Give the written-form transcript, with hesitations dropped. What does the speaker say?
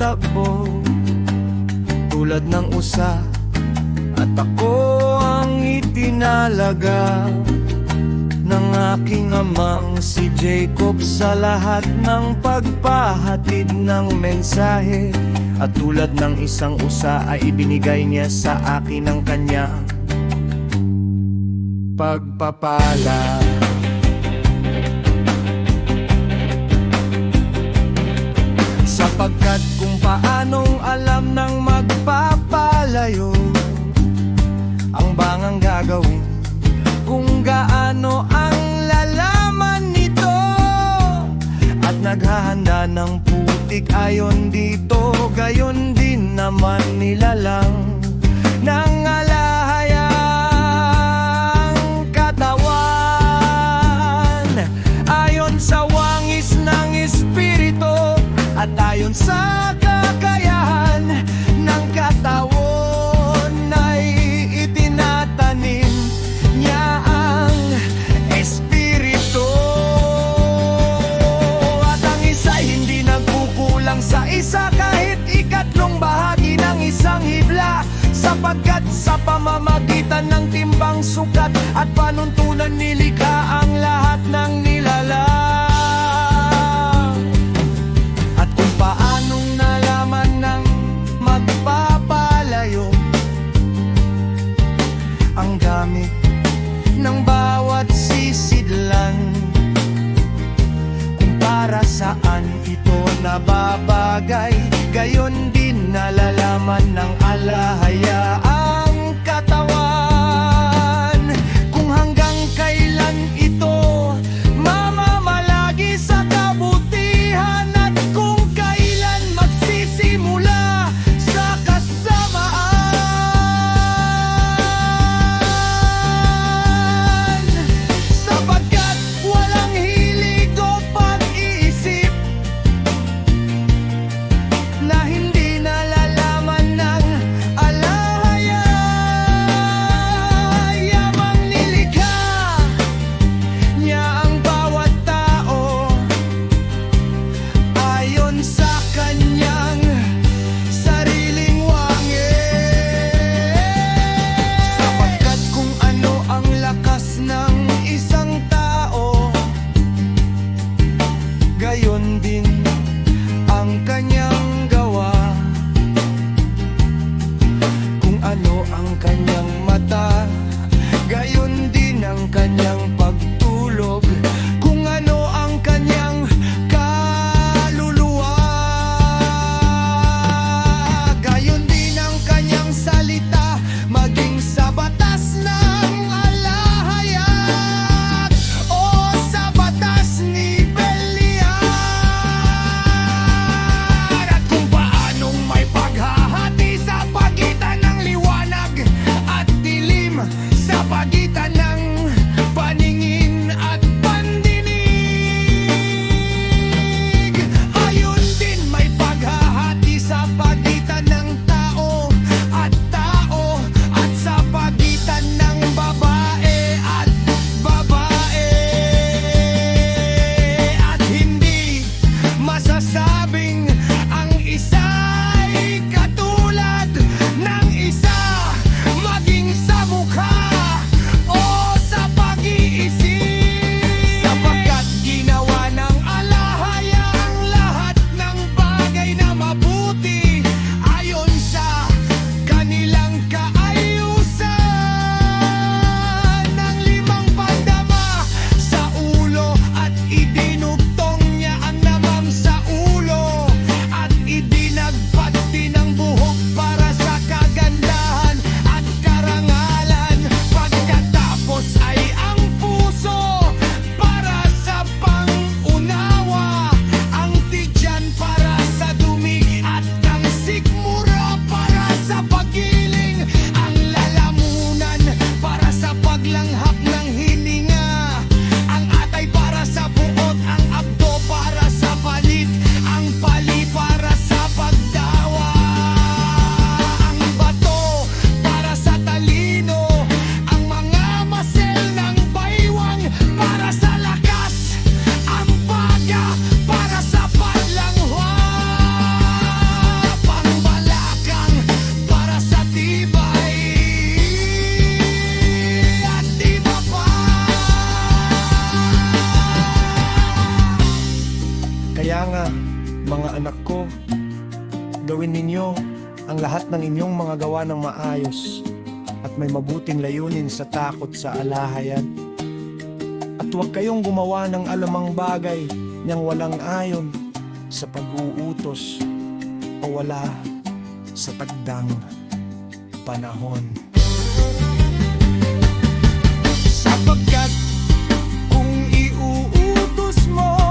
tumatakbo tulad ng usa, at ako ang itinalaga ng aking amang si Jacob sa lahat ng pagpahatid ng mensahe. At tulad ng isang usa ay ibinigay niya sa akin ang kanyang pagpapala. Sapagkat kung paanong alam ng magpapalayo ang bangang gagawin, kung gaano ang lalaman nito, at naghahanda ng putik ayon dito, gayon din naman nilalang ng alahayang katawan, ayon sa wangis ng Espiritu at ayon sa kakayahan ng katawan ay itinatanim niya ang Espiritu. At ang isa'y hindi nagkukulang sa isa, kahit ikatlong bahagi ng isang hibla, sapagkat sa pamamagitan ng timbang, sukat at panuntunan nilikha ang lahat ng nilalang. At kung paanong nalaman ng magpapalayo ang gamit ng bawat sisidlan, kung para saan ito nababagay, gayon din nalalaman ng alahayaang katawan, kung hanggang kailan ito mamamalagi sa kabutihan, at kung kailan magsisimula sa kasamaan. Sapagkat walang hilig o pag-iisip na hindi nalalaman ng alahayang Gawin ninyo ang lahat ng inyong mga gawa ng maayos at may mabuting layunin sa takot sa alahayan. At huwag kayong gumawa ng alamang bagay niyang walang ayon sa pag-uutos o wala sa tagdang panahon. Sapagkat kung iuutos mo